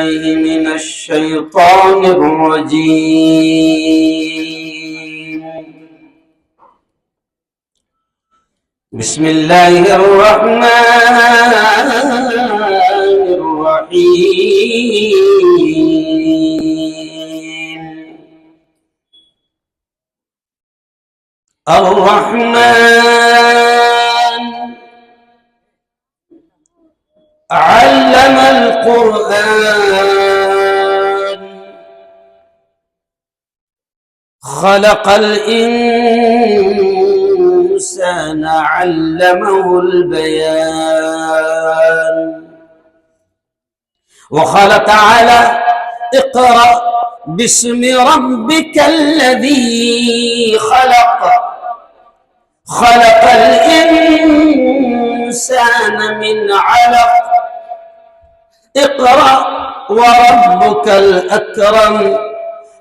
من الشيطان الرجيم. بسم الله الرحمن الرحيم. الرحمن علم القرآن خلق الإنسان علمه البيان. وقال تعالى: اقرأ باسم ربك الذي خلق خلق الإنسان من علق اقرأ وربك الأكرم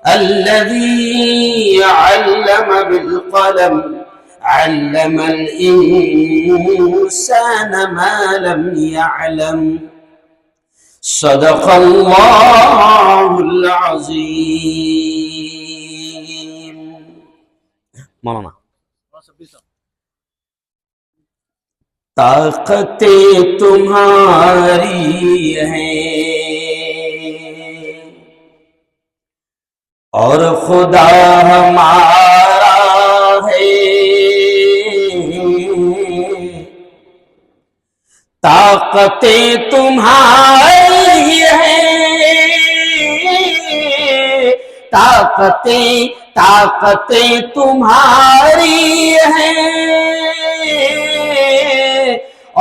الذي علم بالقلم علم الإنسان ما لم يعلم. صدق الله العظيم. مولانا طاقتیں تمہاری ہیں اور خدا ہمارا ہے. طاقتیں تمہاری ہیں، طاقتیں تمہاری ہیں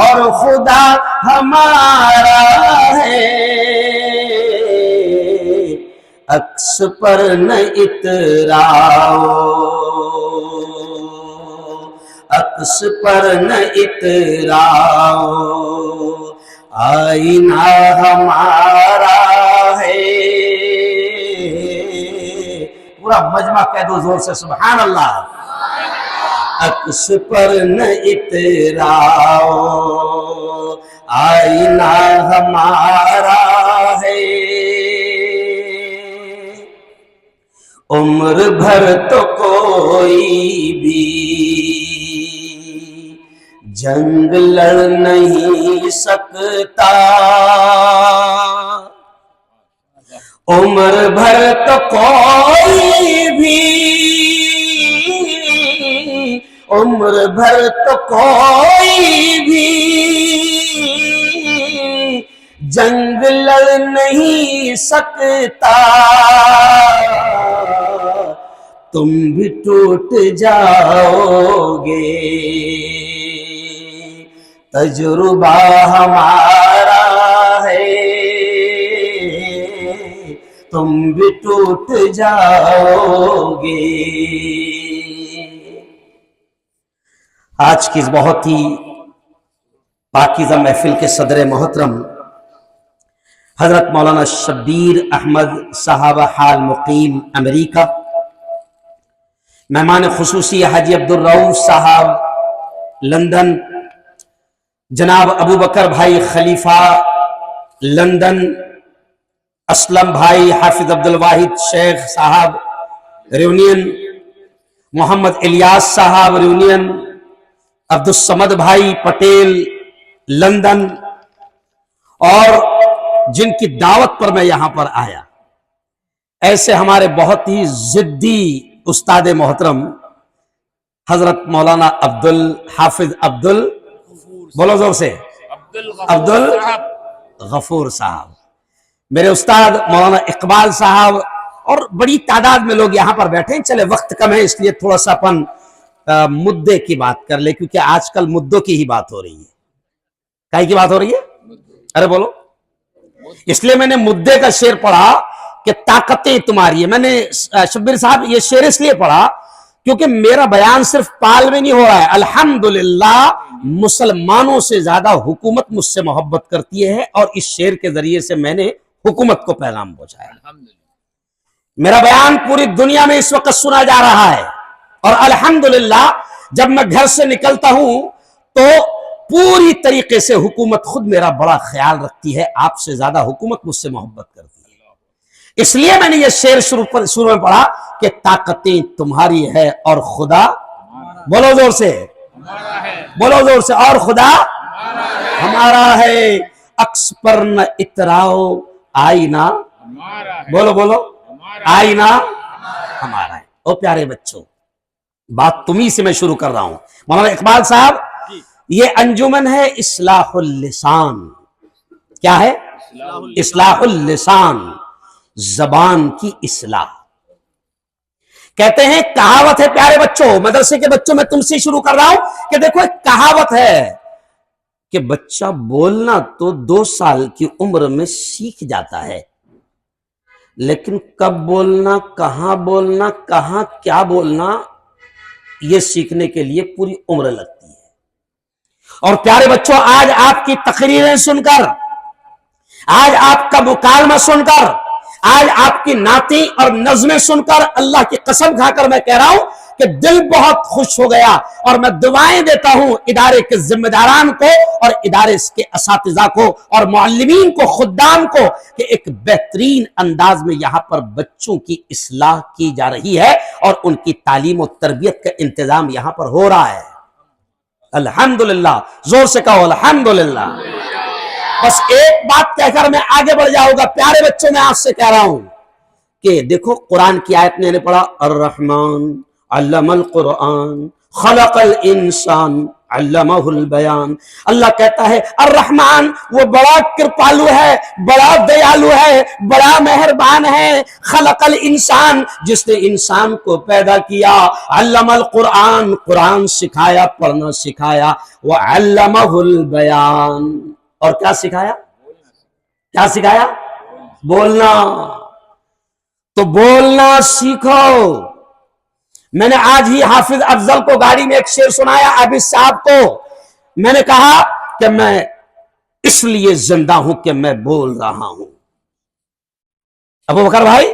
اور خدا ہمارا ہے. عکس پر نہ اتراؤ، عکس پر نہ اتراؤ، آئینہ ہمارا ہے. پورا مجمع کہہ دو زور سے سبحان اللہ. عکس پر نہ اتراؤ، آئینہ ہمارا ہے. عمر بھر تو کوئی بھی جنگ لڑ نہیں سکتا، عمر بھر تو کوئی بھی عمر بھر تو کوئی بھی جنگ لڑ نہیں سکتا. تم بھی ٹوٹ جاؤ گے، تجربہ ہمارا ہے. تم بھی ٹوٹ جاؤ گے. آج کی اس بہت ہی پاکیزہ محفل کے صدر محترم حضرت مولانا شبیر احمد صاحب حال مقیم امریکہ، مہمان خصوصی حاجی عبدالرؤوف صاحب لندن، جناب ابو بکر بھائی خلیفہ لندن، اسلم بھائی حافظ عبدالواحد شیخ صاحب ریونین، محمد الیاس صاحب ریونین، عبدالصمد بھائی پٹیل لندن، اور جن کی دعوت پر میں یہاں پر آیا ایسے ہمارے بہت ہی ضدی استاد محترم حضرت مولانا عبدالحافظ بولو زور سے عبدالغفور صاحب، میرے استاد مولانا اقبال صاحب، اور بڑی تعداد میں لوگ یہاں پر بیٹھے ہیں. چلے وقت کم ہے اس لیے تھوڑا سا اپن مدعے کی بات کر لے، کیونکہ آج کل مدعوں کی ہی بات ہو رہی ہے. کائی کی بات ہو رہی ہے؟ ارے بولو. اس لیے میں نے مدعے کا شعر پڑھا کہ طاقتیں تمہاری ہے. میں نے شبیر صاحب یہ شعر اس لیے پڑھا کیونکہ میرا بیان صرف پال میں نہیں ہو رہا ہے. الحمدللہ مسلمانوں سے زیادہ حکومت مجھ سے محبت کرتی ہے، اور اس شعر کے ذریعے سے میں نے حکومت کو پیغام پہنچایا. میرا بیان پوری دنیا میں اس وقت سنا جا رہا ہے، اور الحمدللہ جب میں گھر سے نکلتا ہوں تو पूरी तरीके से हुकूमत खुद मेरा बड़ा ख्याल रखती है, आपसे ज्यादा हुकूमत मुझसे मोहब्बत करती है। इसलिए मैंने ये शेर शुरू में पढ़ा कि ताकतें तुम्हारी है और खुदा, बोलो जोर से, बोलो जोर से, और खुदा हमारा है। अक्स पर न इतराओ आईना, बोलो बोलो, आईना हमारा है। ओ प्यारे बच्चों, बात तुम्ही से मैं शुरू कर रहा हूं। मौलाना इकबाल साहब, ये अंजुमन है इस्लाहुल लिसान। क्या है? इस्लाहुल लिसान, जबान की इस्लाह। कहते हैं, कहावत है प्यारे बच्चों, मदरसे के बच्चों, मैं तुमसे शुरू कर रहा हूं कि देखो एक कहावत है कि बच्चा बोलना तो 2 साल की उम्र में सीख जाता है, लेकिन कब बोलना, कहां क्या बोलना, यह सीखने के लिए पूरी उम्र लगती है। और प्यारे बच्चों, आज आपकी तकरीरें सुनकर, आज आपका मुकालमा सुनकर, आज आपकी नाती और नज़में सुनकर, अल्लाह की कसम खाकर मैं कह रहा हूं कि दिल बहुत खुश हो गया। और मैं दुआएं देता हूं इदारे के जिम्मेदारान को और इदारे के असातिज़ा को और मुअल्लिमीन को, खुद्दाम को, कि एक बेहतरीन अंदाज में यहां पर बच्चों की इस्लाह की जा रही है और उनकी तालीम और तरबियत का इंतजाम यहां पर हो रहा है। अल्हम्दुलिल्लाह, जोर से कहो अल्हम्दुलिल्लाह। बस एक बात कहकर मैं आगे बढ़ जाऊंगा। प्यारे बच्चों, मैं आपसे कह रहा हूं कि देखो, कुरान की आयत मैंने पढ़ा, अर्रहमान अल्लमल कुरान खलकल इंसान अल्लमहुल बयान। अल्लाह कहता है अर्रहमान, वो बड़ा कृपालु है, बड़ा दयालु है, बड़ा मेहरबान है। खलकल इंसान, जिसने इंसान को पैदा किया। अल्लमल कुरान, कुरान सिखाया, पढ़ना सिखाया। व अल्लमहुल बयान, और क्या सिखाया? क्या सिखाया? बोलना। तो बोलना सीखो। मैंने आज ही हाफिज अफजल को गाड़ी में एक शेर सुनाया, आबिद साहब को। मैंने कहा कि मैं इसलिए जिंदा हूं कि मैं बोल रहा हूं। अबू बकर भाई,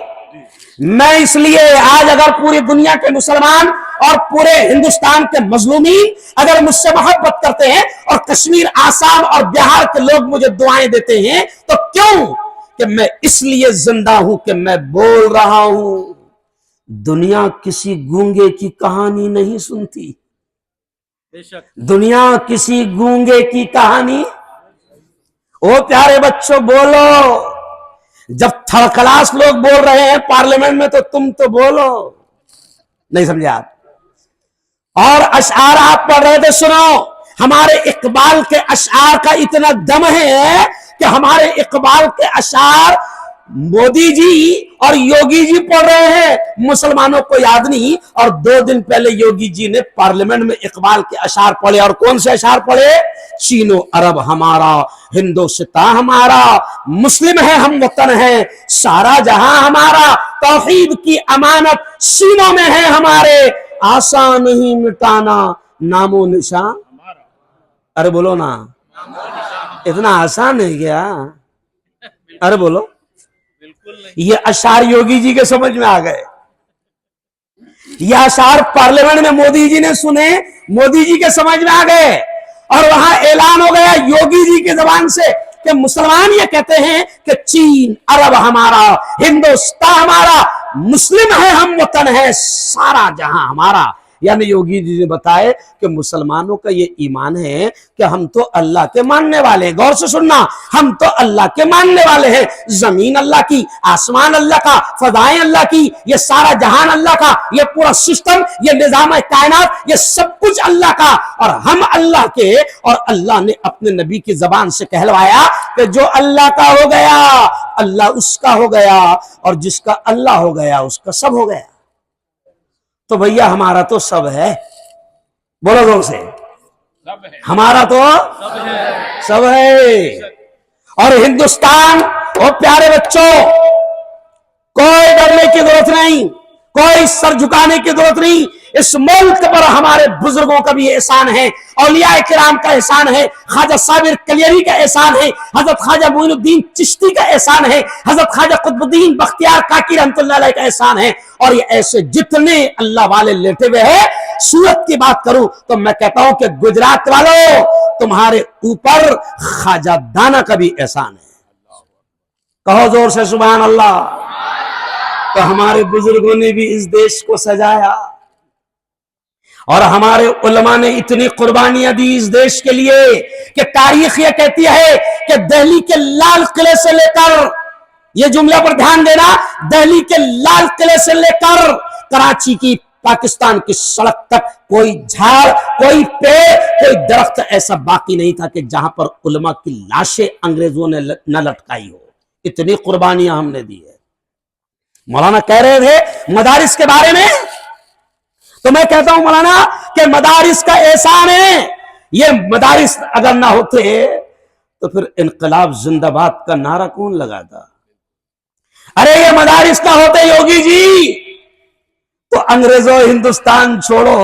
मैं इसलिए, आज अगर पूरी दुनिया के मुसलमान और पूरे हिंदुस्तान के मजलूमीन अगर मुझसे मोहब्बत करते हैं और कश्मीर, आसाम और बिहार के लोग मुझे दुआएं देते हैं, तो क्यों? कि मैं इसलिए जिंदा हूं कि मैं बोल रहा हूं। दुनिया किसी गूंगे की कहानी नहीं सुनती। दुनिया किसी गूंगे की कहानी। ओ प्यारे बच्चों, बोलो। जब थर्ड क्लास लोग बोल रहे हैं पार्लियामेंट में, तो तुम तो बोलो। नहीं समझे आप? और अशआर आप पढ़ रहे थे, सुनो। हमारे इकबाल के अशआर का इतना दम है कि हमारे इकबाल के अशआर मोदी जी और योगी जी पढ़ रहे हैं, मुसलमानों को याद नहीं। और 2 दिन पहले योगी जी ने पार्लियामेंट में इकबाल के अशआर पढ़े। और कौन से अशआर पढ़े? चीनो अरब हमारा, हिंदुस्तान हमारा, मुस्लिम है हम वतन है, सारा जहां हमारा, तौहीद की अमानत सीनों में है हमारे, आसान नहीं मिटाना नामो निशान। अरे बोलो ना, इतना आसान है क्या? अरे बोलो। ये अशार योगी जी के समझ में आ गए। ये अशार पार्लियामेंट में मोदी जी ने सुने, मोदी जी के समझ में आ गए। और वहां ऐलान हो गया योगी जी की जबान से कि मुसलमान ये कहते हैं कि चीन अरब हमारा, हिंदुस्तान हमारा, मुस्लिम है हम वतन है, सारा जहां हमारा। यानी योगी जी ने बताए कि मुसलमानों का ये ईमान है कि हम तो अल्लाह के मानने वाले हैं। गौर से सुनना, हम तो अल्लाह के मानने वाले हैं। जमीन अल्लाह की, आसमान अल्लाह का, फदाएं अल्लाह की, ये सारा जहान अल्लाह का, ये पूरा सिस्टम, ये निजाम कायनात, ये सब कुछ अल्लाह का। और हम अल्लाह के, और अल्लाह ने अपने नबी की जबान से कहलवाया कि जो अल्लाह का हो गया, अल्लाह उसका हो गया, और जिसका अल्लाह हो गया उसका सब हो गया। तो भैया हमारा तो सब है, बोलो जोर से, सब है। हमारा तो सब है। और हिंदुस्तान, ओ प्यारे बच्चों, कोई डरने की जरूरत नहीं, कोई सर झुकाने की जरूरत नहीं। इस मुल्क पर हमारे बुजुर्गों का भी एहसान है, औलिया किराम का एहसान है, ख्वाजा साबिर कलियरी का एहसान है, हजरत ख्वाजा मोइनुद्दीन चिश्ती का एहसान है, हजरत ख्वाजा कुतुबुद्दीन बख्तियार काकी रहमतुल्लाह अलैह का एहसान है। और ये ऐसे जितने अल्लाह वाले लेटे हुए हैं, सूरत की बात करूं तो मैं कहता हूं कि गुजरात वालों, तुम्हारे ऊपर ख्वाजा दाना का भी एहसान है। कहो जोर से सुभान अल्लाह। तो हमारे बुजुर्गों ने भी इस देश को सजाया और हमारे उलमा ने इतनी कुर्बानियां दी इस देश के लिए कि तारीख ये कहती है कि दिल्ली के लाल किले से लेकर, ये जुमला पर ध्यान देना, दिल्ली के लाल किले से लेकर कराची की, पाकिस्तान की सड़क तक कोई झाड़, कोई पेड़, कोई दरख्त ऐसा बाकी नहीं था कि जहां पर उलमा की लाशें अंग्रेजों ने न लटकाई हो। इतनी कुर्बानियां हमने दी है। मौलाना कह रहे थे मदारिस के बारे में, तो मैं कहता हूं मौलाना कि मदारिस का एहसान है। ये मदारिस अगर ना होते तो फिर इनकलाब जिंदाबाद का नारा कौन लगाता? अरे ये मदारिस ना होते योगी जी तो अंग्रेजों हिंदुस्तान छोड़ो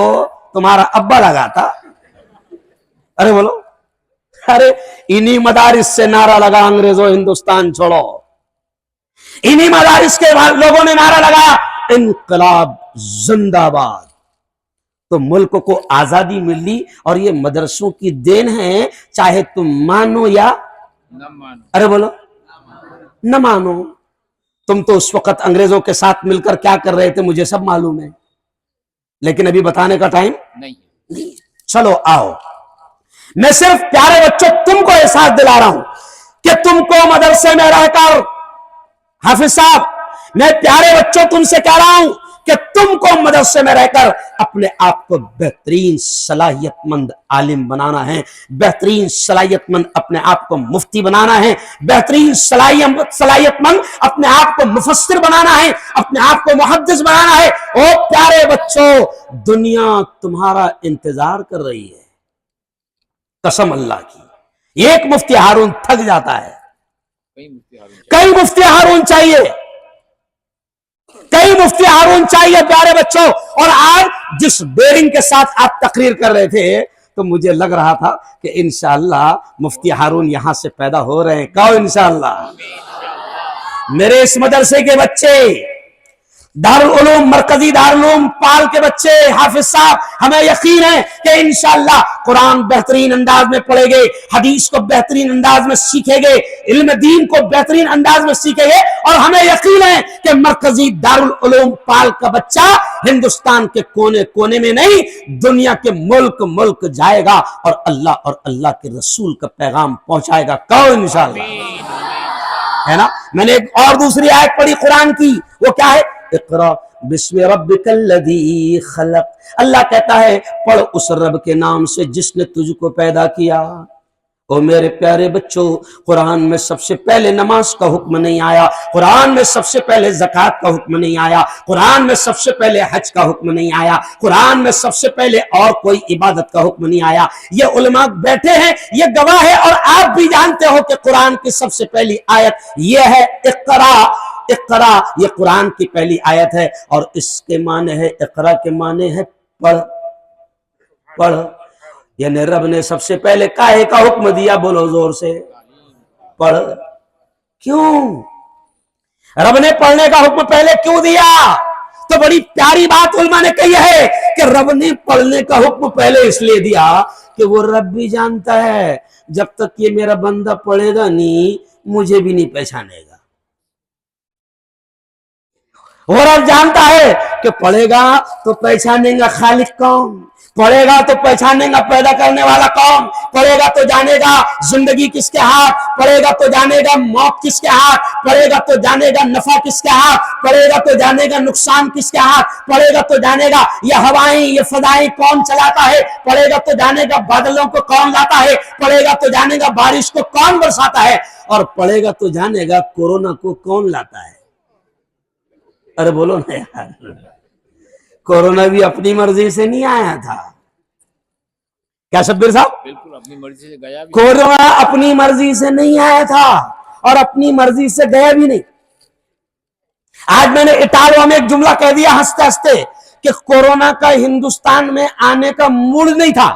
तुम्हारा अब्बा लगाता। अरे बोलो, अरे इन्हीं मदारिस से नारा लगा अंग्रेजों हिंदुस्तान छोड़ो। इन्हीं मदारिस के लोगों ने नारा लगाया इनकलाब जिंदाबाद। तो मुल्क को आजादी मिली और ये मदरसों की देन है, चाहे तुम मानो या न मानो। अरे बोलो, न मानो। तुम तो उस वक्त अंग्रेजों के साथ मिलकर क्या कर रहे थे मुझे सब मालूम है, लेकिन अभी बताने का टाइम नहीं। चलो आओ, मैं सिर्फ प्यारे बच्चों तुमको एहसास दिला रहा हूं कि तुमको मदरसे में रहकर, हाफिज साहब मैं प्यारे बच्चों तुमसे कह रहा हूं कि तुमको मदरसे में रहकर अपने आप को बेहतरीन सलाहियतमंद आलिम बनाना है, बेहतरीन सलाहियतमंद अपने आप को मुफ्ती बनाना है, बेहतरीन सलाहियतमंद अपने आप को मुफस्सिर बनाना है, अपने आप को मुहद्दिस बनाना है। ओ प्यारे बच्चों, दुनिया तुम्हारा इंतजार कर रही है, कसम अल्लाह की। एक मुफ्ती हारून थक जाता है, कई मुफ्ती हारून चाहिए, कई मुफ्ती हारून चाहिए प्यारे बच्चों। और आज जिस बेरिंग के साथ आप तकरीर कर रहे थे तो मुझे लग रहा था कि इंशाअल्लाह मुफ्ती हारून यहां से पैदा हो रहे हैं। कहो इंशाअल्लाह। मेरे इस मदरसे के बच्चे, दारुल उलूम, मरकजी दारुल उलूम पाल के बच्चे, हाफिज साहब, हमें यकीन है कि इंशाअल्लाह कुरान बेहतरीन अंदाज में पढ़ेंगे, हदीस को बेहतरीन अंदाज में सीखेंगे, इल्म दीन को बेहतरीन अंदाज में सीखेंगे। और हमें यकीन है कि मरकजी दारुल उलूम पाल का बच्चा हिंदुस्तान के कोने कोने में नहीं, दुनिया के मुल्क मुल्क जाएगा और अल्लाह के रसूल का पैगाम पहुंचाएगा। कहो इंशाअल्लाह। है ना। मैंने एक और दूसरी आयत पढ़ी कुरान की, वो क्या है? इक़रा बिस्मि रब्बिकल्लज़ी खलक़। अल्लाह कहता है पढ़ उस रब के नाम से जिसने तुझको पैदा किया। ओ मेरे प्यारे बच्चों, कुरान में सबसे पहले नमाज का हुक्म नहीं आया, कुरान में सबसे पहले ज़कात का हुक्म नहीं आया, कुरान में सबसे पहले हज का हुक्म नहीं आया, कुरान में सबसे पहले और कोई इबादत का हुक्म नहीं आया। ये उलमा बैठे हैं, ये गवाह है और आप भी जानते हो कि कुरान की सबसे पहली आयत ये है इक़रा। इक़रा ये कुरान की पहली आयत है और इसके माने है, इक़रा के माने है पढ़। पढ़ यानी रब ने सबसे पहले काहे का हुक्म दिया? बोलो जोर से, पढ़। क्यों रब ने पढ़ने का हुक्म पहले क्यों दिया? तो बड़ी प्यारी बात उलमा ने कही है कि रब ने पढ़ने का हुक्म पहले इसलिए दिया कि वो रब भी जानता है जब तक ये मेरा बंदा पढ़ेगा नहीं मुझे भी नहीं पहचानेगा। वो रब जानता है कि पढ़ेगा तो पहचानेगा खालिक कौन, पढ़ेगा तो पहचानेगा पैदा करने वाला कौन, पढ़ेगा तो जानेगा जिंदगी किसके हाथ, पढ़ेगा तो जानेगा मौत किसके हाथ, पढ़ेगा तो जानेगा नफा किसके हाथ, पढ़ेगा तो जानेगा नुकसान किसके हाथ, पढ़ेगा तो जानेगा ये हवाएं ये फदाएं कौन चलाता है, पढ़ेगा तो जानेगा बादलों को कौन लाता है, पढ़ेगा तो जानेगा बारिश को कौन बरसाता है, और पढ़ेगा तो जानेगा कोरोना को कौन लाता है। अरे बोलो ना यार, कोरोना भी अपनी मर्जी से नहीं आया था क्या शब्बीर साहब? बिल्कुल अपनी मर्जी से गया भी। कोरोना अपनी मर्जी से नहीं आया था और अपनी मर्जी से गया भी नहीं। आज मैंने इटालिया में एक जुमला कह दिया हंसते हंसते कि कोरोना का हिंदुस्तान में आने का मूड नहीं था।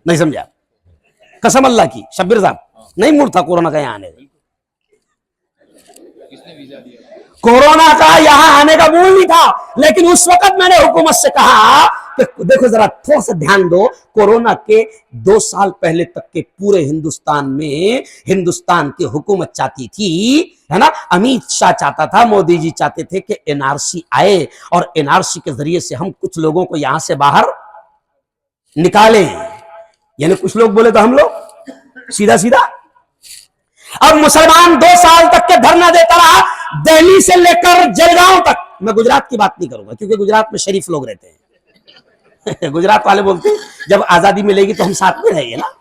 नहीं समझा? कसम अल्लाह की शब्बीर साहब, नहीं मूड था कोरोना का यहां आने। किसने वीजा दिया? कोरोना का यहां आने का मूल नहीं था, लेकिन उस वक्त मैंने हुकूमत से कहा कि देखो जरा थोड़ा सा ध्यान दो, कोरोना के 2 साल पहले तक के पूरे हिंदुस्तान में हिंदुस्तान की हुकूमत चाहती थी, है ना, अमित शाह चाहता था, मोदी जी चाहते थे कि एनआरसी आए और एनआरसी के जरिए से हम कुछ लोगों को यहां से बाहर निकालें। यानी कुछ लोग बोले तो हम लोग सीधा सीधा। अब मुसलमान 2 साल तक के धरना देता रहा, दिल्ली से लेकर जलगांव तक। मैं गुजरात की बात नहीं करूंगा क्योंकि गुजरात में शरीफ लोग रहते हैं गुजरात वाले बोलते हैं जब आजादी मिलेगी तो हम साथ में रहेंगे ना।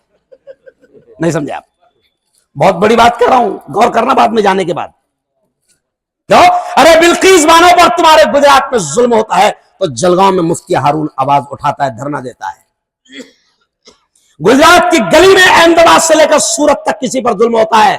नहीं समझे आप? बहुत बड़ी बात कर रहा हूं, गौर करना बाद में जाने के बाद। क्यों? अरे बिल्किस बानो पर तुम्हारे गुजरात में जुल्म होता है तो जलगांव में मुफ्ती हारून आवाज उठाता है, धरना देता है। गुजरात की गली में अहमदाबाद से लेकर सूरत तक किसी पर जुल्म होता है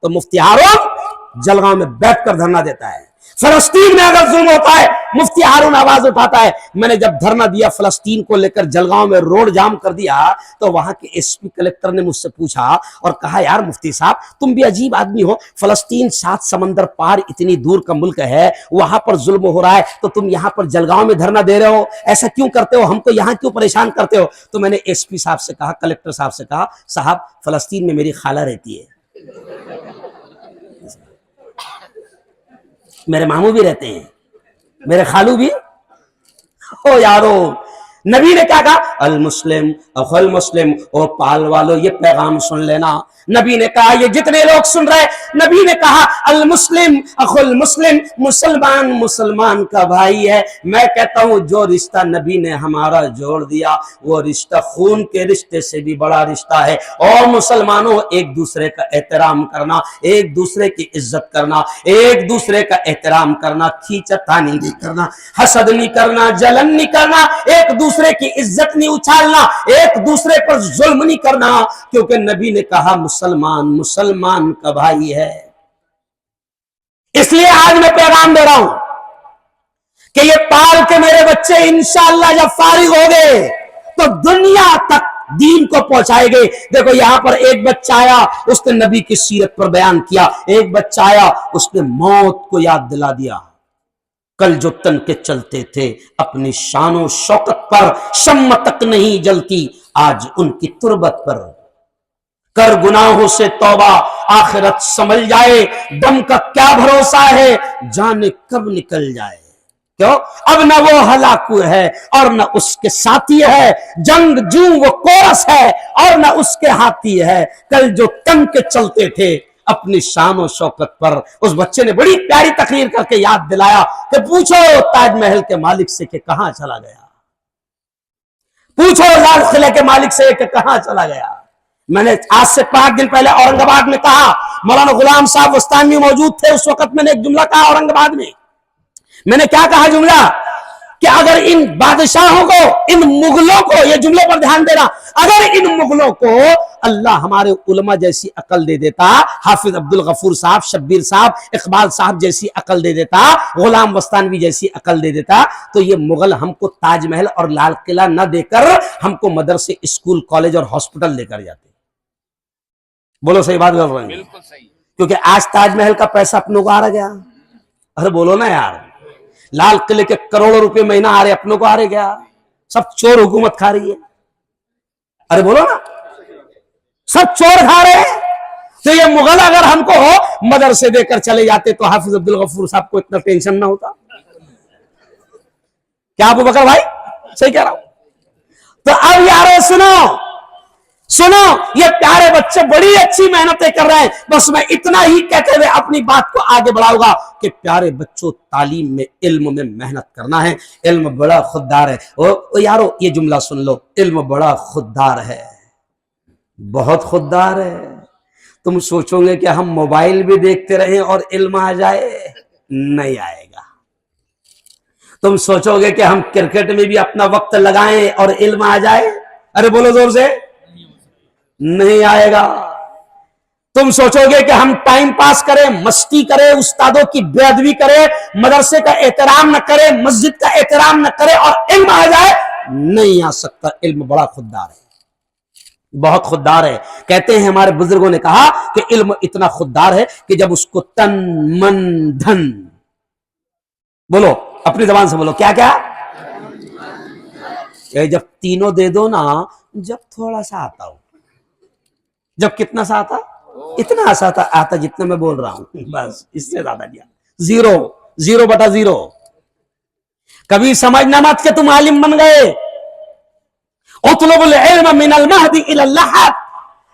तो मुफ्ती हारून जलगांव में बैठकर धरना देता है। फलस्तीन में अगर जुल्म होता है मुफ्ती हारून आवाज उठाता है। मैंने जब धरना दिया फलस्तीन को लेकर, जलगांव में रोड जाम कर दिया, तो वहां के एसपी कलेक्टर ने मुझसे पूछा और कहा यार मुफ्ती साहब तुम भी अजीब आदमी हो, फलस्तीन 7 समंदर पार इतनी दूर का मुल्क है, वहां पर जुल्म हो रहा है तो तुम यहां पर जलगांव में धरना दे रहे हो, ऐसा क्यों करते हो, हमको यहां क्यों परेशान करते हो? तो मैंने एसपी साहब से कहा, कलेक्टर साहब से कहा, साहब फलस्तीन में मेरी खाला रहती है, मेरे मामू भी रहते हैं, मेरे खालू भी। ओ यारो, नबी ने क्या कहा? अल मुस्लिम अखुल मुस्लिम। ओ पाल वालो ये पैगाम सुन लेना। नबी ने कहा, ये जितने लोग सुन रहे, नबी ने कहा अल मुस्लिम अखुल मुस्लिम, मुसलमान मुसलमान का भाई है। मैं कहता हूं जो रिश्ता नबी ने हमारा जोड़ दिया वो रिश्ता खून के रिश्ते से भी बड़ा रिश्ता है। और मुसलमानों, एक दूसरे का एहतराम करना, एक दूसरे की इज्जत करना, एक दूसरे का एहतराम करना, खींचतानी नहीं करना, हसद नहीं करना, जलन नहीं करना, एक दूसरे की इज्जत नहीं उछालना, एक दूसरे पर जुल्म नहीं करना, क्योंकि नबी ने कहा मुसलमान मुसलमान का भाई है। इसलिए आज मैं पैगाम दे रहा हूं कि ये पाल के मेरे बच्चे इंशाअल्लाह जब फारिग हो गए तो दुनिया तक दीन को पहुंचाएंगे। देखो यहां पर एक बच्चा आया, उसने नबी की सीरत पर बयान किया, एक बच्चा आया, उसने मौत को याद दिला दिया। कल जो तन के चलते थे अपनी शानो शौकत पर, शम्म तक नहीं जलती आज उनकी तुरबत पर। कर गुनाहों से तौबा आखिरत संभल जाए, दम का क्या भरोसा है जाने कब निकल जाए। क्यों? अब न वो हलाकू है और न उसके साथी है, जंग जू वो कोरस है और न उसके हाथी है। कल जो तन के चलते थे अपनी शान और शौकत पर। उस बच्चे ने बड़ी प्यारी तकरीर करके याद दिलाया कि पूछो ताजमहल के मालिक से कि कहां चला गया, पूछो लाल किले के मालिक से कि कहां चला गया। मैंने आज से 5 दिन पहले औरंगाबाद में कहा, मौलाना गुलाम साहब वस्तानी मौजूद थे उस वक्त, मैंने एक जुमला कहा औरंगाबाद में। मैंने क्या कहा जुमला? कि अगर इन बादशाहों को, इन मुगलों को, ये जुमलों पर ध्यान देना, अगर इन मुगलों को अल्लाह हमारे उलमा जैसी अकल दे देता, हाफिज अब्दुल गफूर साहब, शब्बीर साहब, इकबाल साहब जैसी अकल दे देता, गुलाम वस्तानवी जैसी अकल दे देता, तो ये मुगल हमको ताजमहल और लाल किला न देकर हमको मदरसे, स्कूल, कॉलेज और हॉस्पिटल लेकर जाते। बोलो सही बात कर रहे हैं? बिल्कुल सही। क्योंकि आज ताजमहल का पैसा अपनों को आ गया। अरे बोलो ना यार, लाल किले के करोड़ों रुपए महीना आ रहे अपनों को आ रहे क्या? सब चोर हुकूमत खा रही है। अरे बोलो ना, सब चोर खा रहे हैं। तो ये मुगल अगर हमको मदरसे देकर चले जाते तो हाफिज अब्दुल गफूर साहब को इतना टेंशन ना होता। क्या अबू बकर भाई सही कह रहा हूं? तो अब यारो सुनो सुनो, ये प्यारे बच्चे बड़ी अच्छी मेहनतें कर रहे हैं। बस मैं इतना ही कहते हुए अपनी बात को आगे बढ़ाऊंगा कि प्यारे बच्चों, तालीम में, इल्म में मेहनत करना है। इल्म बड़ा खुददार है। ओ यारो ये जुमला सुन लो, इल्म बड़ा खुददार है, बहुत खुददार है। तुम सोचोगे कि हम मोबाइल भी देखते रहे और इल्म आ जाए, नहीं आएगा। तुम सोचोगे कि हम क्रिकेट में भी अपना वक्त लगाएं और इल्म आ जाए, अरे बोलो जोर से, नहीं आएगा। तुम सोचोगे कि हम टाइम पास करें, मस्ती करें, उस्तादों की बेअदबी करें, मदरसे का एहतराम न करें, मस्जिद का एहतराम न करें और इल्म आ जाए, नहीं आ सकता। इल्म बड़ा खुददार है। بہت خوددار ہے. کہتے ہیں ہمارے بزرگوں نے کہا کہ علم اتنا خوددار ہے کہ جب اس کو تن من دھن، بولو اپنی زبان سے بولو، کیا کیا، جب تینوں دے دو نا، جب تھوڑا سا آتا ہو، جب کتنا سا آتا، اتنا سا آتا جتنا میں بول رہا ہوں، بس اس سے زیادہ نہیں. زیرو، زیرو بٹا زیرو. کبھی سمجھنا مت کہ تم عالم بن گئے. اطلب العلم من المہد الی اللحد،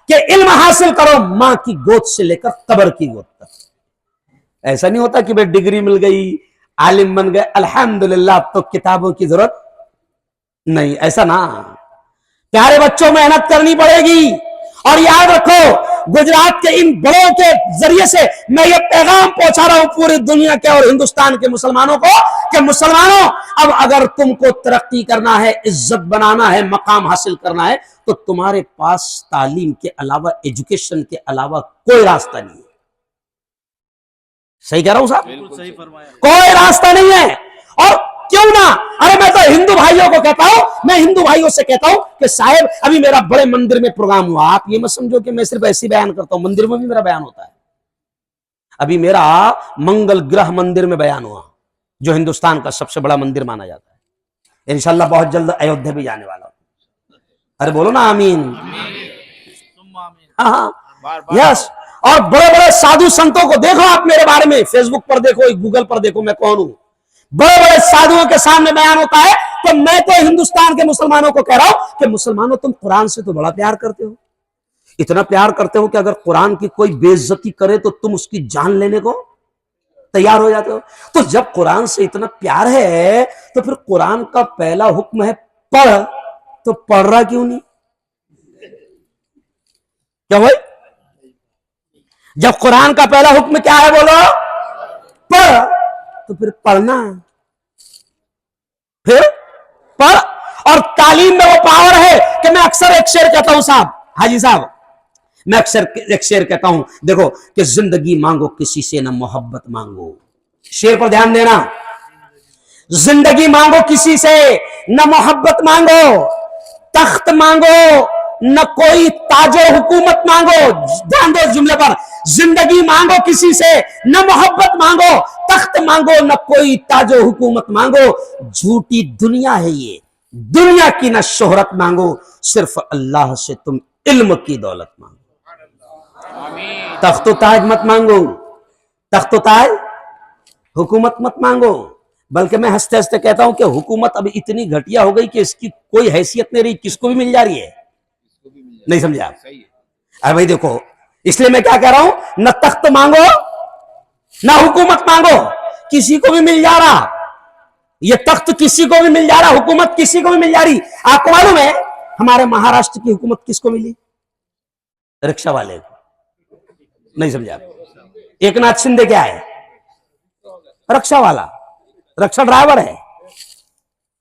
کہ علم حاصل کرو ماں کی گود سے لے کر قبر کی گود تک. ایسا نہیں ہوتا کہ بھئی ڈگری مل گئی، عالم بن گئے، الحمدللہ اب تو کتابوں کی ضرورت نہیں. ایسا نہ، پیارے بچوں محنت کرنی پڑے گی. اور یاد رکھو، گجرات کے ان بڑوں کے ذریعے سے میں یہ پیغام پہنچا رہا ہوں پوری دنیا کے اور ہندوستان کے مسلمانوں کو کہ مسلمانوں، اب اگر تم کو ترقی کرنا ہے، عزت بنانا ہے، مقام حاصل کرنا ہے، تو تمہارے پاس تعلیم کے علاوہ، ایجوکیشن کے علاوہ کوئی راستہ نہیں ہے. صحیح کہہ رہا ہوں صاحب؟ بالکل صحیح فرمایا. کوئی راستہ نہیں ہے. اور کیوں نہ، ارے میں تو ہندو بھائیوں کو کہتا ہوں، میں ہندو بھائیوں سے کہتا ہوں کہ صاحب ابھی میرا بڑے مندر میں پروگرام ہوا، آپ یہ مت سمجھو کہ میں صرف ایسی بیان کرتا ہوں، مندر میں بھی میرا بیان ہوتا ہے. ابھی میرا منگل گرہ مندر میں بیان ہوا، جو ہندوستان کا سب سے بڑا مندر مانا جاتا ہے. انشاءاللہ بہت جلد ایودھیا بھی جانے والا ہوں. ارے بولو نا آمین. ہاں یس. اور بڑے بڑے سادھو سنتوں کو دیکھو آپ میرے بارے میں، فیس بک پر دیکھو، گوگل پر دیکھو میں کون ہوں. بڑے بڑے سادھوؤں کے سامنے بیان ہوتا ہے. تو میں تو ہندوستان کے مسلمانوں کو کہہ رہا ہوں کہ مسلمانوں تم قرآن سے تو بڑا پیار کرتے ہو، اتنا پیار کرتے ہو کہ اگر قرآن کی کوئی بے عزتی کرے تو تم اس کی جان لینے کو تیار ہو جاتے ہو. تو جب قرآن سے اتنا پیار ہے تو پھر قرآن کا پہلا حکم ہے پڑھ، تو پڑھ رہا کیوں نہیں؟ کیا بھائی؟ جب قرآن کا پہلا حکم کیا ہے بولو، پڑھ، تو پھر پڑھنا، پھر پڑھ. اور تعلیم میں وہ پاور ہے کہ میں اکثر ایک شعر کہتا ہوں صاحب، حاجی صاحب، میں اکثر ایک شعر کہتا ہوں، دیکھو کہ زندگی مانگو کسی سے نہ محبت مانگو. شعر پر دھیان دینا. زندگی مانگو کسی سے نہ محبت مانگو، تخت مانگو نہ کوئی تاج و حکومت مانگو. دھیان دو جملے پر، زندگی مانگو کسی سے نہ محبت مانگو، تخت مانگو نہ کوئی تاج و حکومت مانگو. جھوٹی دنیا ہے یہ، دنیا کی نہ شہرت مانگو، صرف اللہ سے تم علم کی دولت مانگو. تخت و تاج مت مانگو، تخت و تاج، حکومت مت مانگو. بلکہ میں ہنستے ہنستے کہتا ہوں کہ حکومت اب اتنی گھٹیا ہو گئی کہ اس کی کوئی حیثیت نہیں رہی، کس کو بھی مل جا رہی ہے. نہیں سمجھا؟ ارے بھائی دیکھو، اس لیے میں کیا کہہ رہا ہوں، نہ تخت مانگو نہ حکومت مانگو، کسی کو بھی مل جا رہا. یہ تخت کسی کو بھی مل جا رہا، حکومت کسی کو بھی مل جا رہی. آپ کو معلوم ہے ہمارے مہاراشٹر کی حکومت کس کو ملی؟ رکشہ والے کو. نہیں سمجھا؟ ایک ناتھ شندے کیا ہے؟ رکشہ والا، رکشہ ڈرائیور ہے.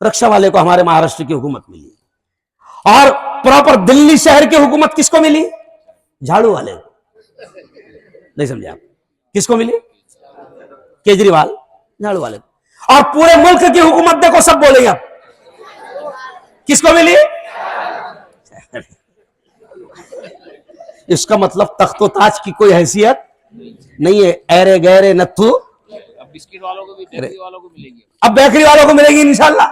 رکشہ والے کو ہمارے مہاراشٹر کی حکومت ملی. اور پراپر دلی شہر کی حکومت کس کو ملی؟ جھاڑو والے کو. نہیں سمجھا؟ کس کو ملی؟ کیجریوال، جھاڑو والے کو. اور پورے ملک کی حکومت دیکھو سب بولے گا کس کو ملی؟ اس کا مطلب تخت و تاج کی کوئی حیثیت نہیں ہے. ایرے گہرے نتھو، اب بسکٹ والوں کو بھی بیکری والوں کو ملے گی، اب بیکری والوں کو ملے گی انشاءاللہ.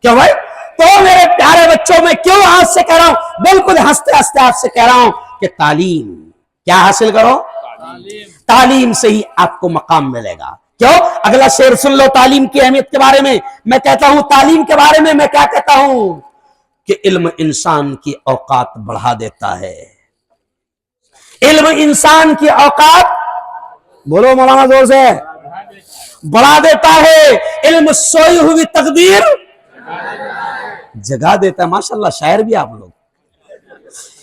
کیا بھائی؟ تو میرے پیارے بچوں، میں کیوں آج سے کہہ رہا ہوں، بالکل ہنستے ہنستے آپ سے کہہ رہا ہوں کہ تعلیم کیا حاصل کرو، تعلیم سے ہی آپ کو مقام ملے گا. کیوں؟ اگلا شعر سن لو تعلیم کی اہمیت کے بارے میں. میں کہتا ہوں تعلیم کے بارے میں کیا کہتا ہوں کہ علم انسان کی اوقات بڑھا دیتا ہے. علم انسان کی اوقات، بولو مولانا زور سے، بڑھا دیتا ہے. علم سوئی ہوئی تقدیر جگا دیتا ہے. ماشاءاللہ شاعر بھی آپ لوگ.